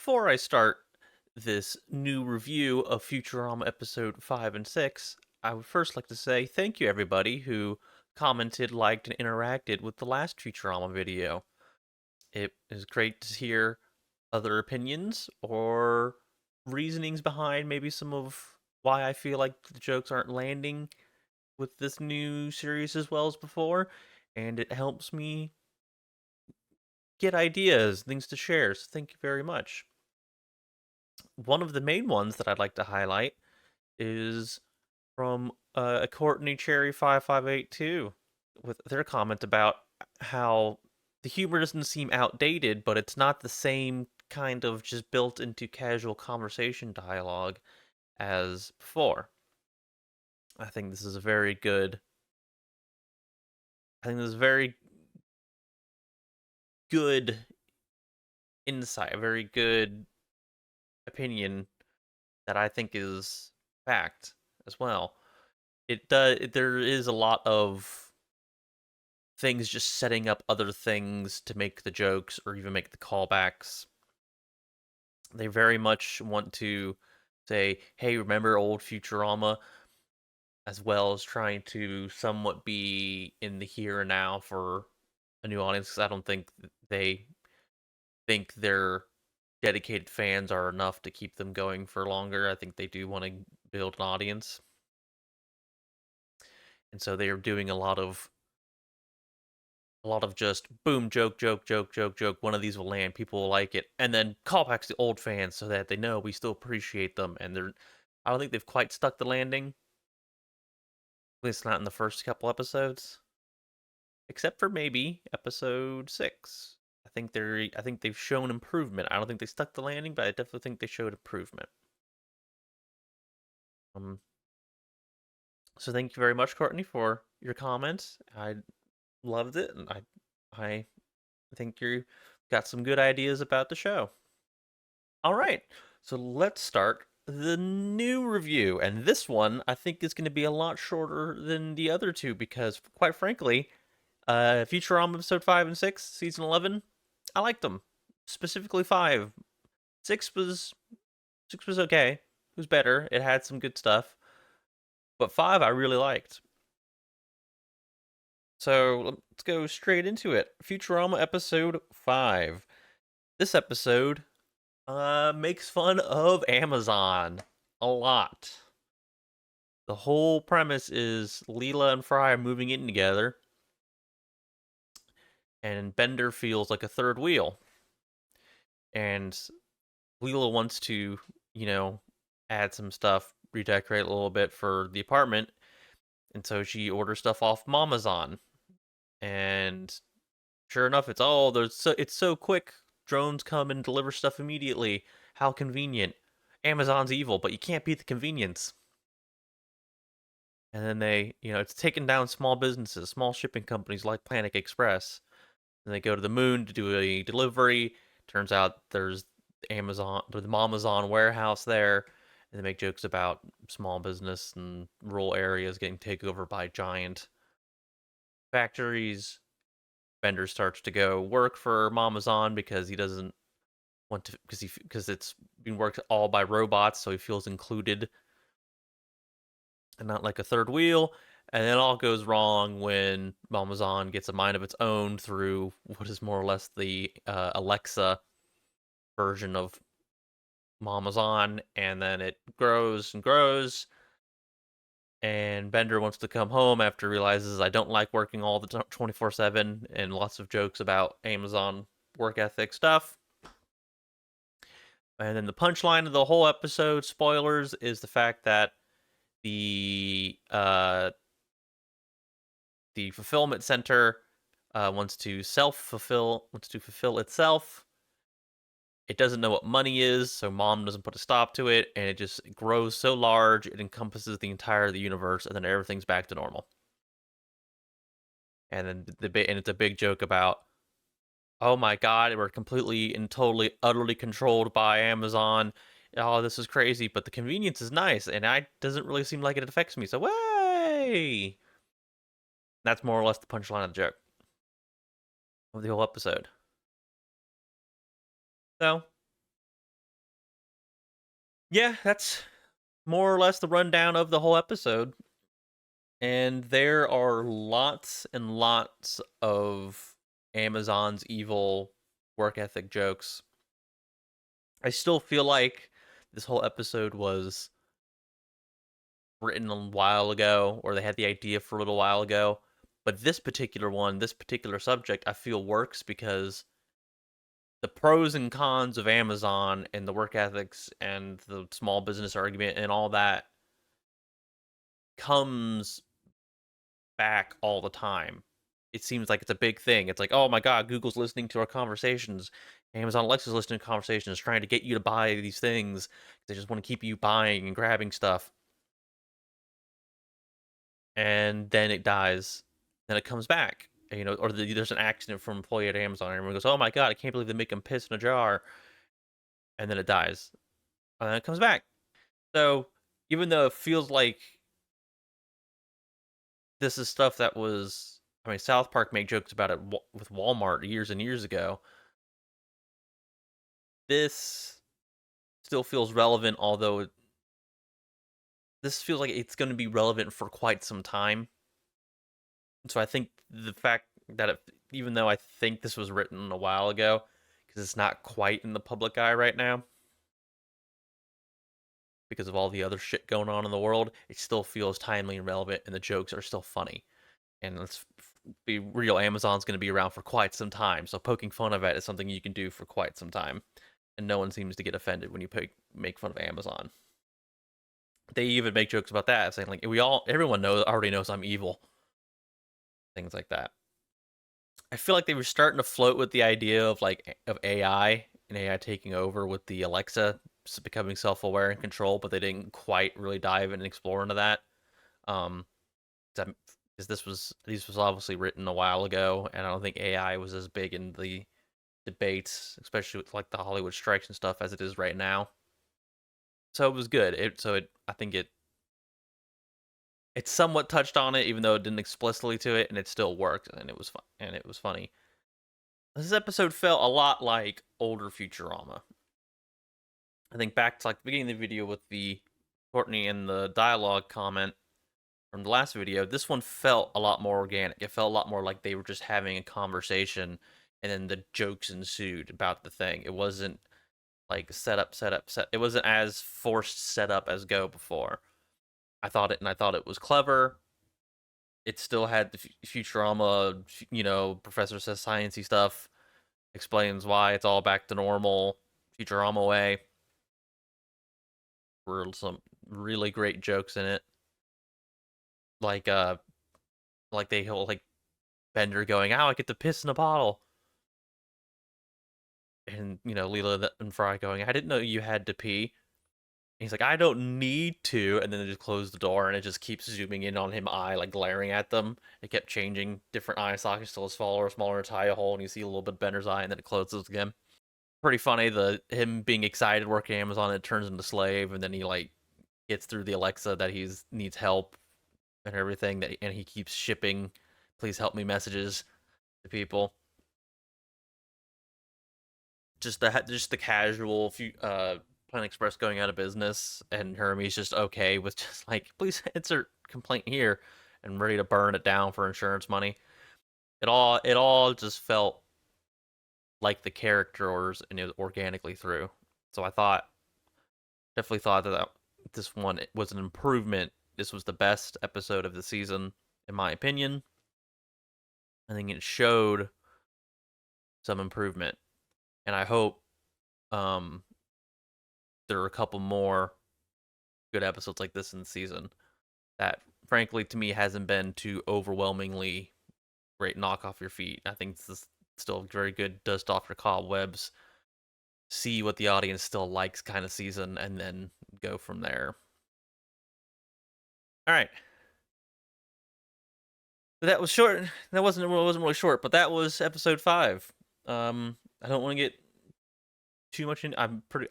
Before I start this new review of Futurama episode 5 and 6, I would first like to say thank you everybody who commented, liked, and interacted with the last Futurama video. It is great to hear other opinions or reasonings behind maybe some of why I feel like the jokes aren't landing with this new series as well as before, and it helps me get ideas, things to share, so thank you very much. One of the main ones that I'd like to highlight is from Courtney Cherry 5582 with their comment about how the humor doesn't seem outdated, but it's not the same kind of just built into casual conversation dialogue as before. I think this is a very good. I think this is very good insight, a very good opinion that I think is fact as well. It does. There is a lot of things just setting up other things to make the jokes or even make the callbacks. They very much want to say, "Hey, remember old Futurama?" as well as trying to somewhat be in the here and now for a new audience. Because I don't think they think their dedicated fans are enough to keep them going for longer. I think they do want to build an audience, and so they are doing a lot of just boom, joke, joke, joke, joke, joke. One of these will land, people will like it, and then callbacks to old fans so that they know we still appreciate them. And I don't think they've quite stuck the landing, at least not in the first couple episodes, except for maybe episode 6. I think they've shown improvement. I don't think they stuck the landing, but I definitely think they showed improvement. Um, so thank you very much, Courtney, for your comments. I loved it, and I think you got some good ideas about the show. All right, so let's start the new review. And this one, I think, is going to be a lot shorter than the other two because, quite frankly, Futurama episode 5 and 6, season 11, I liked them. Specifically 5. 6 was 6 was okay. It was better. It had some good stuff. But 5 I really liked. So let's go straight into it. Futurama episode 5. This episode makes fun of Amazon a lot. The whole premise is Leela and Fry are moving in together, and Bender feels like a third wheel. And Leela wants to, you know, add some stuff, redecorate a little bit for the apartment, and so she orders stuff off Mamazon. And sure enough, it's so quick. Drones come and deliver stuff immediately. How convenient. Amazon's evil, but you can't beat the convenience. And then it's taking down small businesses, small shipping companies like Planet Express. And they go to the moon to do a delivery. Turns out there's the Amazon warehouse there. And they make jokes about small business and rural areas getting taken over by giant factories. Bender starts to go work for Mamazon because he doesn't want to because it's being worked all by robots, so he feels included and not like a third wheel. And then it all goes wrong when Malmazan gets a mind of its own through what is more or less the Alexa version of Malmazan, and then it grows and grows. And Bender wants to come home after he realizes I don't like working all the 24/7, and lots of jokes about Amazon work ethic stuff. And then the punchline of the whole episode, spoilers, is the fact that the the fulfillment center wants to fulfill itself. It doesn't know what money is, so mom doesn't put a stop to it, and it just grows so large it encompasses the entire of the universe, and then everything's back to normal. And then and it's a big joke about, oh my god, we're completely and totally, utterly controlled by Amazon. Oh, this is crazy, but the convenience is nice, and it doesn't really seem like it affects me. So, way! That's more or less the punchline of the joke of the whole episode. So, Yeah, that's more or less the rundown of the whole episode. And there are lots and lots of Amazon's evil work ethic jokes. I still feel like this whole episode was written a while ago, or they had the idea for a little while ago. But this particular one, this particular subject, I feel works because the pros and cons of Amazon and the work ethics and the small business argument and all that comes back all the time. It seems like it's a big thing. It's like, oh my god, Google's listening to our conversations. Amazon Alexa's listening to conversations, trying to get you to buy these things. They just want to keep you buying and grabbing stuff. And then it dies. Then it comes back. Or there's an accident from an employee at Amazon. And everyone goes, oh my god, I can't believe they make him piss in a jar. And then it dies. And then it comes back. So even though it feels like this is stuff that was, I mean, South Park made jokes about it with Walmart years and years ago. This still feels relevant, although this feels like it's going to be relevant for quite some time. So I think the fact that even though I think this was written a while ago, because it's not quite in the public eye right now, because of all the other shit going on in the world, it still feels timely and relevant, and the jokes are still funny. And let's be real, Amazon's going to be around for quite some time, so poking fun of it is something you can do for quite some time. And no one seems to get offended when you make fun of Amazon. They even make jokes about that, saying like everyone already knows I'm evil, things like that. I feel like they were starting to float with the idea of AI and AI taking over with the Alexa becoming self-aware and control, but they didn't quite really dive in and explore into that. Um, because this was obviously written a while ago, and I don't think AI was as big in the debates, especially with like the Hollywood strikes and stuff, as it is right now. So it was good. I think it somewhat touched on it, even though it didn't explicitly to it, and it still worked, and it was fun, and it was funny. This episode felt a lot like older Futurama. I think back to like the beginning of the video with the Courtney and the dialogue comment from the last video. This one felt a lot more organic. It felt a lot more like they were just having a conversation, and then the jokes ensued about the thing. It wasn't like set up, set up, set. It wasn't as forced set up as Go before. I thought it was clever. It still had the Futurama, Professor says sciencey stuff, explains why it's all back to normal, Futurama way. Were some really great jokes in it, like like they whole like Bender going, "Ow, I get to piss in a bottle," and Leela and Fry going, "I didn't know you had to pee." And he's like, "I don't need to," and then they just close the door, and it just keeps zooming in on him, eye like glaring at them. It kept changing different eye sockets till it's smaller tie a hole, and you see a little bit of Bender's eye, and then it closes again. Pretty funny. The him being excited working Amazon, it turns into slave, and then he like gets through the Alexa that he's needs help and everything and he keeps shipping please help me messages to people. Just the casual Planet Express going out of business, and Hermes just okay with just like please insert complaint here, and ready to burn it down for insurance money. It all just felt like the characters and it was organically through. So I definitely thought that this one was an improvement. This was the best episode of the season in my opinion. I think it showed some improvement, and I hope um, there are a couple more good episodes like this in the season that, frankly, to me hasn't been too overwhelmingly great. Knock off your feet. I think this is still very good. Dust off your cobwebs. See what the audience still likes, kind of season, and then go from there. All right, that was short. That wasn't really short, but that was episode 5. I don't want to get too much in.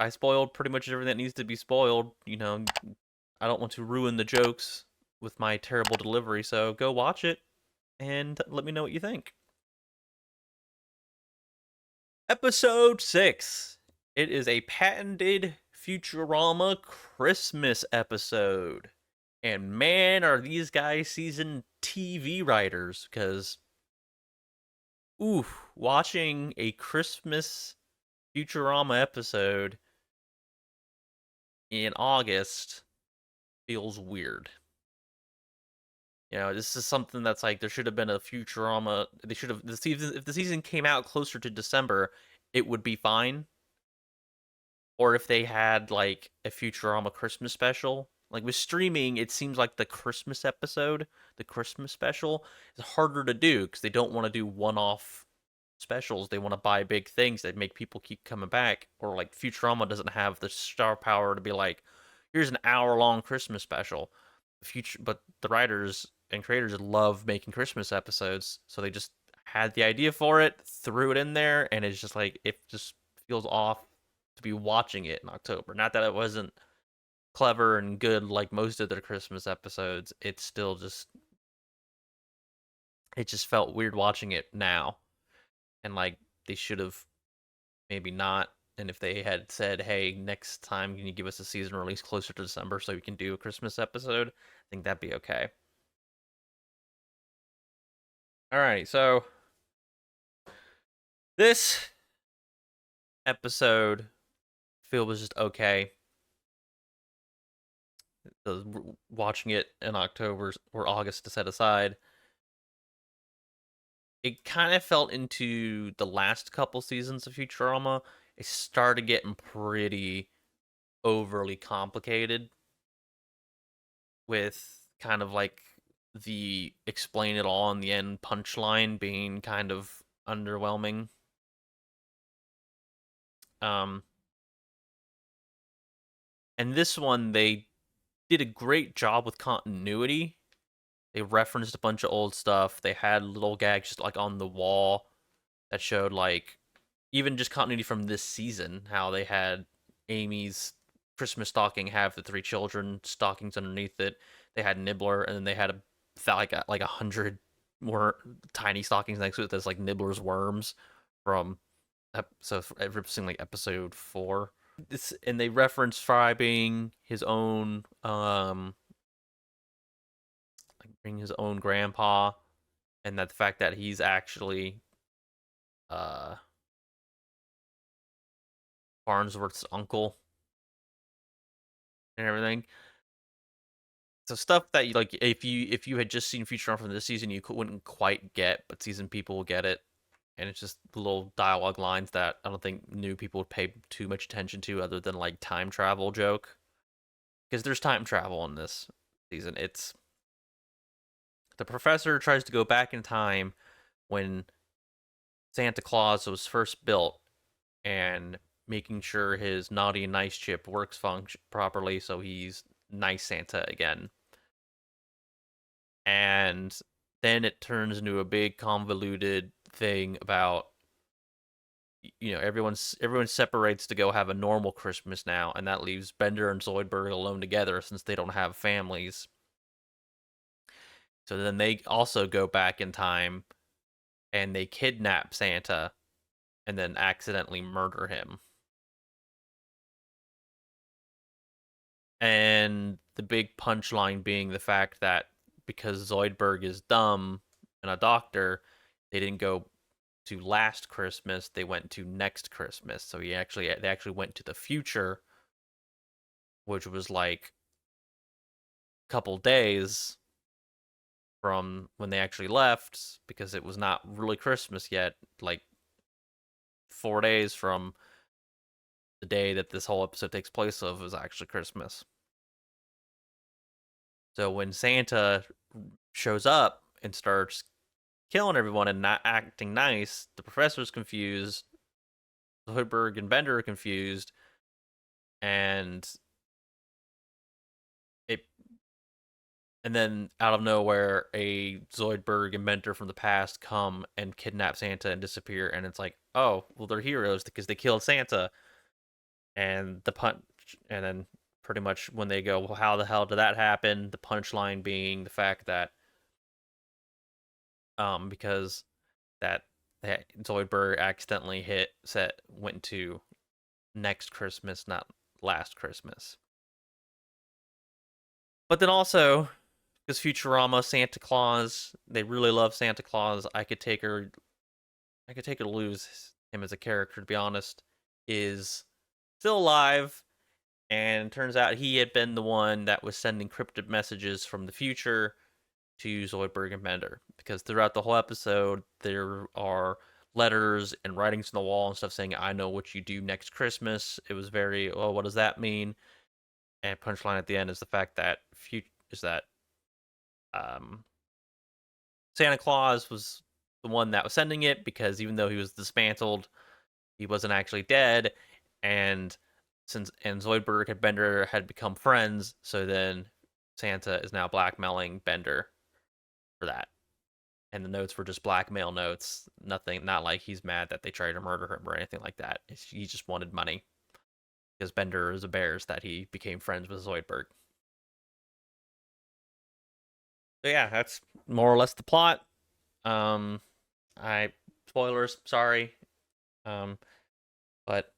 I spoiled pretty much everything that needs to be spoiled. I don't want to ruin the jokes with my terrible delivery, so go watch it and let me know what you think. Episode 6. It is a patented Futurama Christmas episode. And man, are these guys seasoned TV writers, because, ooh, watching a Christmas Futurama episode in August feels weird. This is something that's like there should have been a Futurama. They should have the season if the season came out closer to December, it would be fine. Or if they had like a Futurama Christmas special. Like with streaming, it seems like the Christmas episode, the Christmas special, is harder to do because they don't want to do one-off specials. They want to buy big things that make people keep coming back. Or like Futurama doesn't have the star power to be like, here's an hour-long Christmas special. But the writers and creators love making Christmas episodes, so they just had the idea for it, threw it in there, and it's just like it just feels off to be watching it in October. Not that it wasn't clever and good like most of their Christmas episodes. It's still just it just felt weird watching it now. And like they should have maybe not. And if they had said, "Hey, next time can you give us a season release closer to December so we can do a Christmas episode?" I think that'd be okay. Alrighty, so this episode feel was just okay. Watching it in October or August to set aside, it kind of felt into the last couple seasons of Futurama. It started getting pretty overly complicated with kind of like the explain it all in the end punchline being kind of underwhelming. Um, and this one they did a great job with continuity. They referenced a bunch of old stuff. They had little gags just like on the wall that showed like even just continuity from this season, how they had Amy's Christmas stocking have the three children stockings underneath it. They had Nibbler, and then they had like 100 more tiny stockings next to it. That's like Nibbler's worms from so referencing like episode 4. And they reference Fry being his own like being his own grandpa, and that the fact that he's actually uh Farnsworth's uncle and everything. So stuff that you like if you had just seen Futurama from this season, you wouldn't quite get, but season people will get it. And it's just little dialogue lines that I don't think new people would pay too much attention to, other than like time travel joke. Because there's time travel in this season. It's the professor tries to go back in time when Santa Claus was first built, and making sure his naughty and nice chip works function properly, so he's nice Santa again. And then it turns into a big convoluted thing about everyone separates to go have a normal Christmas now, and that leaves Bender and Zoidberg alone together since they don't have families. So then they also go back in time and they kidnap Santa and then accidentally murder him. And the big punchline being the fact that because Zoidberg is dumb and a doctor, they didn't go to last Christmas, they went to next Christmas. So they actually went to the future, which was like a couple days from when they actually left, because it was not really Christmas yet, like 4 days from the day that this whole episode takes place of was actually Christmas. So when Santa shows up and starts killing everyone and not acting nice, the professor's confused, Hoodberg and Bender are confused, and it and then out of nowhere a Zoidberg and Bender from the past come and kidnap Santa and disappear, and it's like, oh, well, they're heroes because they killed Santa. And then pretty much when they go, well, how the hell did that happen? The punchline being the fact that because that Zoidberg accidentally went to next Christmas, not last Christmas. But then also, because Futurama, Santa Claus, they really love Santa Claus. I could take her to lose him as a character, to be honest, is still alive. And turns out he had been the one that was sending cryptic messages from the future to Zoidberg and Bender. Because throughout the whole episode, there are letters and writings on the wall and stuff saying, I know what you do next Christmas. It was very, oh, what does that mean? And punchline at the end is the fact that um, Santa Claus was the one that was sending it, because even though he was dismantled, he wasn't actually dead, and Zoidberg and Bender had become friends, so then Santa is now blackmailing Bender for that. And the notes were just blackmail notes, nothing, not like he's mad that they tried to murder him or anything like that. He just wanted money because Bender is a bears that he became friends with Zoidberg. So yeah, that's more or less the plot. Um, I spoilers, sorry. Um, but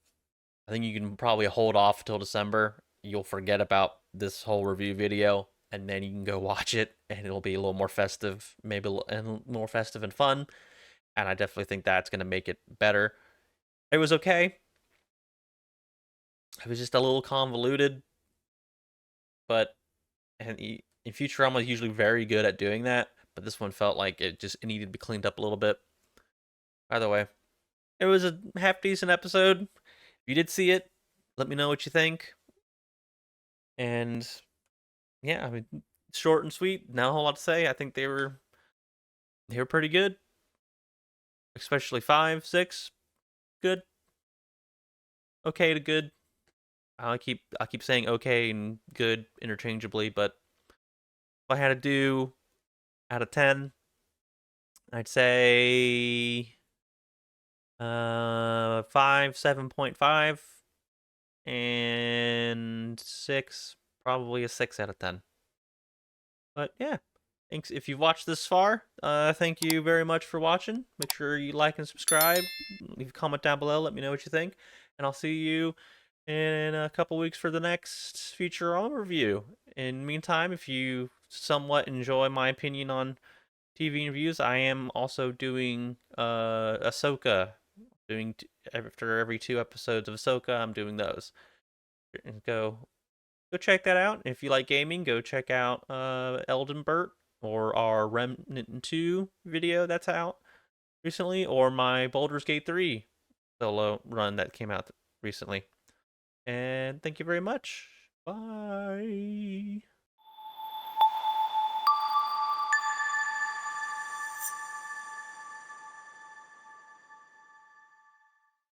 I think you can probably hold off till December. You'll forget about this whole review video, and then you can go watch it, and it'll be a little more festive, maybe a little more festive and fun. And I definitely think that's going to make it better. It was okay. It was just a little convoluted, but in Futurama is usually very good at doing that. But this one felt like it needed to be cleaned up a little bit. Either way, it was a half decent episode. If you did see it, let me know what you think. And yeah, I mean, short and sweet. Not a whole lot to say. I think they were pretty good, especially 5, 6. Good, okay to good. I keep saying okay and good interchangeably, but if I had to do out of 10, I'd say 5, 7.5, and 6, probably a 6 out of 10. But yeah, thanks if you've watched this far. Thank you very much for watching. Make sure you like and subscribe. Leave a comment down below. Let me know what you think, and I'll see you in a couple weeks for the next Futurama review. In the meantime, if you somewhat enjoy my opinion on TV reviews, I am also doing Ahsoka. After every 2 episodes of Ahsoka, I'm doing those. And go check that out. If you like gaming, go check out Eldenbert, or our Remnant 2 video that's out recently, or my Baldur's Gate 3 solo run that came out recently. And thank you very much. Bye.